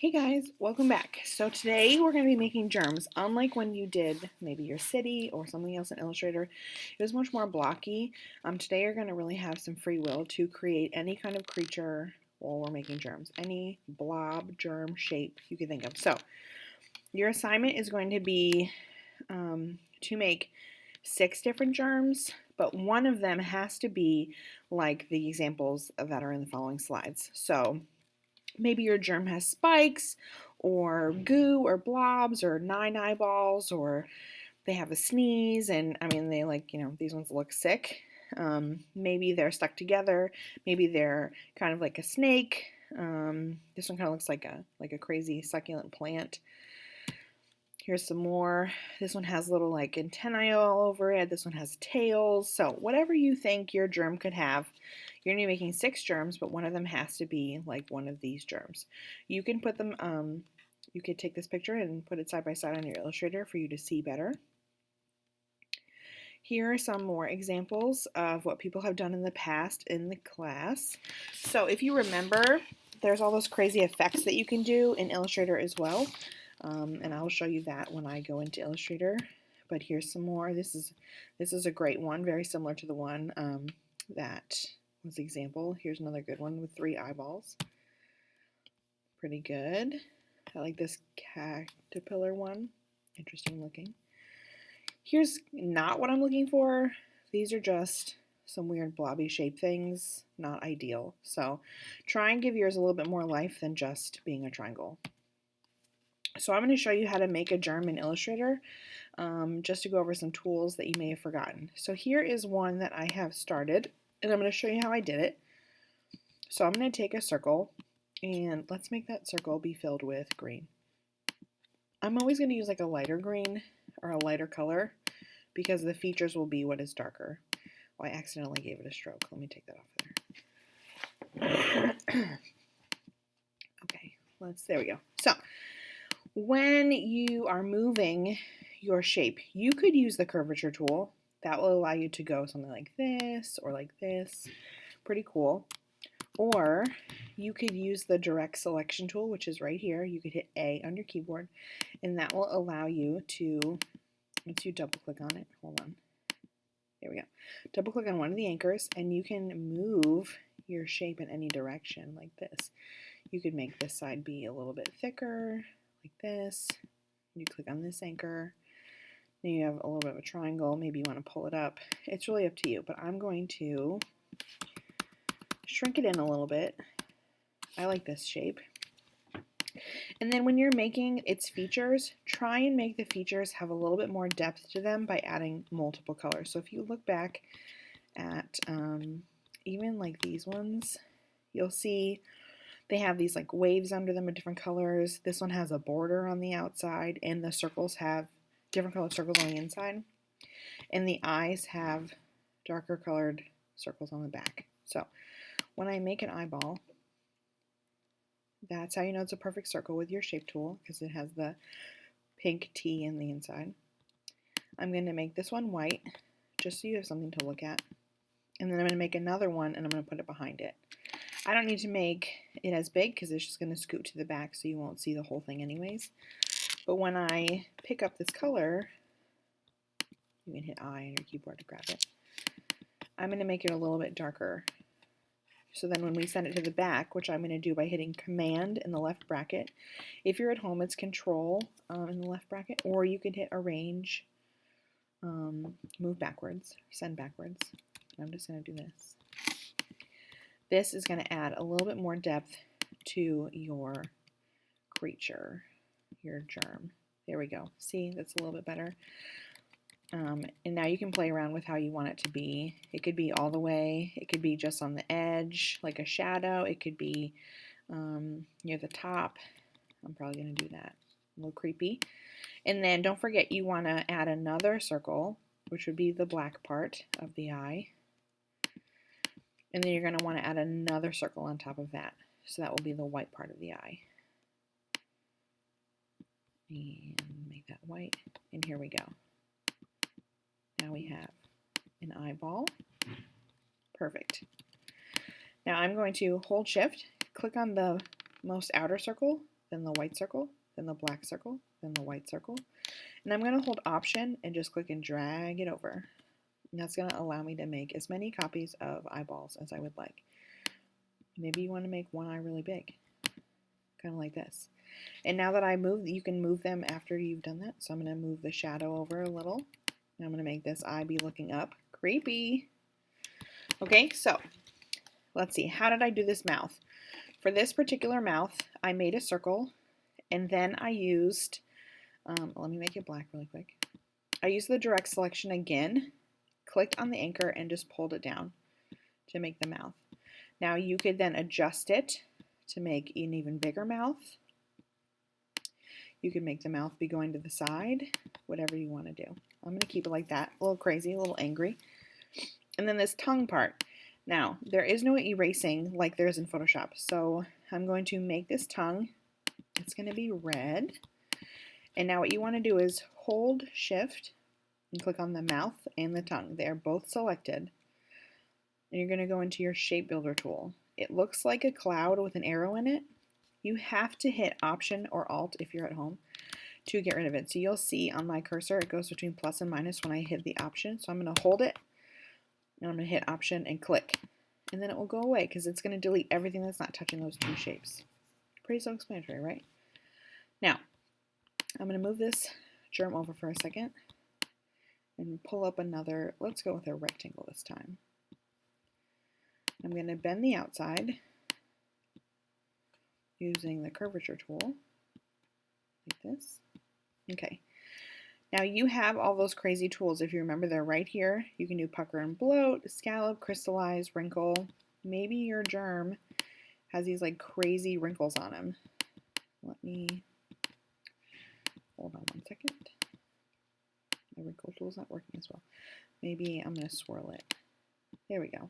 Hey guys, welcome back. So today we're going to be making germs. Unlike when you did maybe your city or something else in Illustrator, it was much more blocky. Today you're going to really have some free will to create any kind of creature while we're making germs. Any blob, germ, shape you can think of. So your assignment is going to be to make 6 different germs, but one of them has to be like the examples that are in the following slides. So maybe your germ has spikes or goo or blobs or 9 eyeballs, or they have a sneeze and they these ones look sick. Maybe they're stuck together. Maybe they're kind of like a snake. This one kind of looks like a crazy succulent plant. Here's some more. This one has little like antennae all over it. This one has tails. So whatever you think your germ could have, you're going to be making 6 germs, but one of them has to be like one of these germs. You can put them, you could take this picture and put it side by side on your Illustrator for you to see better. Here are some more examples of what people have done in the past in the class. So if you remember, there's all those crazy effects that you can do in Illustrator as well. And I'll show you that when I go into Illustrator. But here's some more. This is a great one, very similar to the one that was the example. Here's another good one with 3 eyeballs. Pretty good. I like this caterpillar one. Interesting looking. Here's not what I'm looking for. These are just some weird blobby shape things. Not ideal. So try and give yours a little bit more life than just being a triangle. So I'm going to show you how to make a germ in Illustrator, just to go over some tools that you may have forgotten. So here is one that I have started, and I'm going to show you how I did it. So I'm going to take a circle, and let's make that circle be filled with green. I'm always going to use like a lighter green or a lighter color because the features will be what is darker. Oh, I accidentally gave it a stroke. Let me take that off there. Okay, there we go. So when you are moving your shape, you could use the curvature tool. That will allow you to go something like this or like this. Pretty cool. Or you could use the direct selection tool, which is right here. You could hit A on your keyboard, and that will allow you to, once you double click on it, hold on. There we go. Double click on one of the anchors, and you can move your shape in any direction like this. You could make this side be a little bit thicker, like this. You click on this anchor. Then you have a little bit of a triangle. Maybe you want to pull it up. It's really up to you, but I'm going to shrink it in a little bit. I like this shape. And then when you're making its features, try and make the features have a little bit more depth to them by adding multiple colors. So if you look back at even like these ones, you'll see they have these like waves under them of different colors. This one has a border on the outside, and the circles have different colored circles on the inside. And the eyes have darker colored circles on the back. So when I make an eyeball, that's how you know it's a perfect circle with your shape tool, because it has the pink T in the inside. I'm going to make this one white, just so you have something to look at. And then I'm going to make another one, and I'm going to put it behind it. I don't need to make it as big because it's just going to scoot to the back so you won't see the whole thing anyways. But when I pick up this color, you can hit I on your keyboard to grab it. I'm going to make it a little bit darker. So then when we send it to the back, which I'm going to do by hitting Command in the left bracket. If you're at home, it's Control in the left bracket, or you can hit Arrange, move backwards, send backwards. I'm just going to do this. This is going to add a little bit more depth to your creature, your germ. There we go. See, that's a little bit better. And now you can play around with how you want it to be. It could be all the way. It could be just on the edge, like a shadow. It could be near the top. I'm probably going to do that. A little creepy. And then don't forget you want to add another circle, which would be the black part of the eye. And then you're going to want to add another circle on top of that. So that will be the white part of the eye. And make that white. And here we go. Now we have an eyeball. Perfect. Now I'm going to hold Shift, click on the most outer circle, then the white circle, then the black circle, then the white circle. And I'm going to hold Option and just click and drag it over. And that's going to allow me to make as many copies of eyeballs as I would like. Maybe you want to make one eye really big, kind of like this. And now that I moved, you can move them after you've done that. So I'm going to move the shadow over a little. And I'm going to make this eye be looking up. Creepy. Okay, so let's see. How did I do this mouth? For this particular mouth, I made a circle, and then I used, let me make it black really quick. I used the direct selection again, clicked on the anchor, and just pulled it down to make the mouth. Now you could then adjust it to make an even bigger mouth. You can make the mouth be going to the side, whatever you want to do. I'm going to keep it like that, a little crazy, a little angry. And then this tongue part. Now, there is no erasing like there is in Photoshop, so I'm going to make this tongue. It's going to be red. And now what you want to do is hold Shift and click on the mouth and the tongue. They are both selected. And you're going to go into your Shape Builder tool. It looks like a cloud with an arrow in it. You have to hit Option or Alt if you're at home to get rid of it. So you'll see on my cursor it goes between plus and minus when I hit the Option. So I'm going to hold it. And I'm going to hit Option and click. And then it will go away because it's going to delete everything that's not touching those two shapes. Pretty self-explanatory, right? Now, I'm going to move this germ over for a second and pull up another, let's go with a rectangle this time. I'm going to bend the outside using the curvature tool, like this. Okay. Now you have all those crazy tools. If you remember, they're right here. You can do pucker and bloat, scallop, crystallize, wrinkle. Maybe your germ has these like crazy wrinkles on them. Let me, hold on one second. My wrinkle tool's not working as well. Maybe I'm going to swirl it. There we go.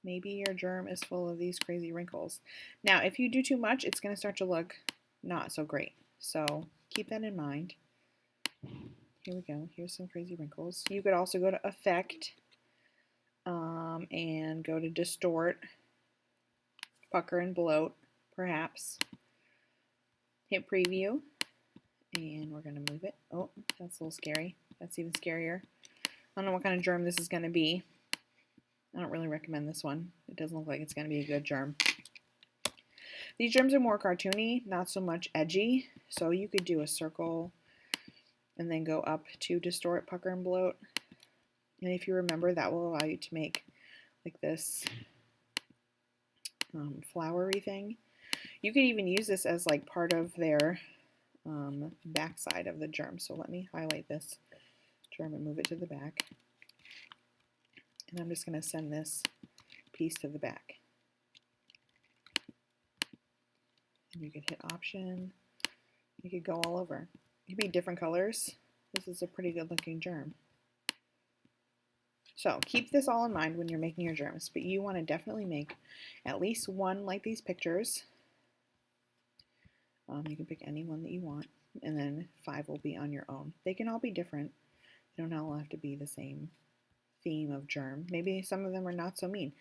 Maybe your germ is full of these crazy wrinkles. Now, if you do too much, it's going to start to look not so great. So keep that in mind. Here we go. Here's some crazy wrinkles. You could also go to Effect and go to Distort, Pucker and Bloat, perhaps. Hit Preview, and we're going to move it. Oh, that's a little scary. That's even scarier. I don't know what kind of germ this is going to be. I don't really recommend this one. It doesn't look like it's going to be a good germ. These germs are more cartoony, not so much edgy. So you could do a circle and then go up to Distort, Pucker, and Bloat. And if you remember, that will allow you to make like this flowery thing. You could even use this as like part of their backside of the germ. So let me highlight this germ and move it to the back. And I'm just going to send this piece to the back. And you could hit Option. You could go all over. It could be different colors. This is a pretty good looking germ. So keep this all in mind when you're making your germs, but you want to definitely make at least one like these pictures. You can pick any one that you want, and then 5 will be on your own. They can all be different. They don't all have to be the same theme of germ. Maybe some of them are not so mean.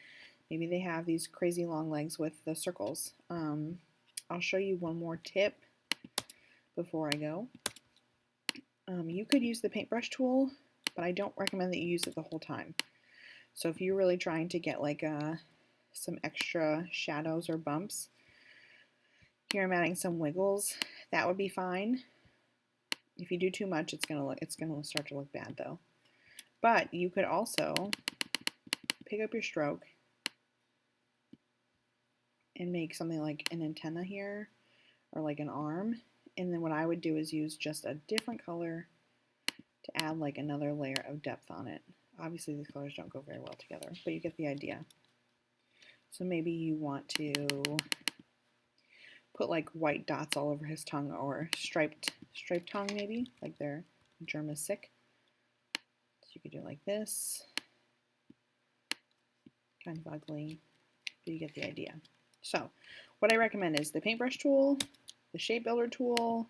Maybe they have these crazy long legs with the circles. I'll show you one more tip before I go. You could use the paintbrush tool, but I don't recommend that you use it the whole time. So if you're really trying to get like some extra shadows or bumps, here I'm adding some wiggles. That would be fine. If you do too much, it's gonna start to look bad though. But you could also pick up your stroke and make something like an antenna here or like an arm. And then what I would do is use just a different color to add like another layer of depth on it. Obviously these colors don't go very well together, but you get the idea. So maybe you want to put like white dots all over his tongue, or striped tongue maybe, like their germ is sick. So you could do it like this. Kind of ugly, but you get the idea. So what I recommend is the paintbrush tool, the shape builder tool,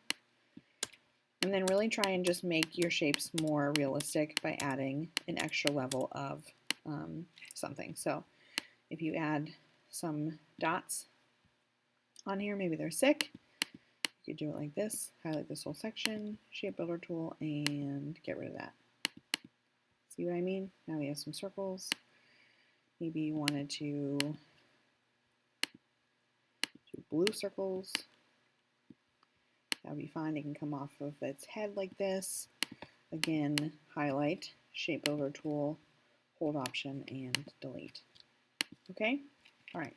and then really try and just make your shapes more realistic by adding an extra level of something. So if you add some dots on here. Maybe they're sick. You could do it like this, highlight this whole section, shape builder tool, and get rid of that. See what I mean? Now we have some circles. Maybe you wanted to do blue circles. That would be fine. It can come off of its head like this. Again, highlight, shape builder tool, hold option, and delete. Okay? All right.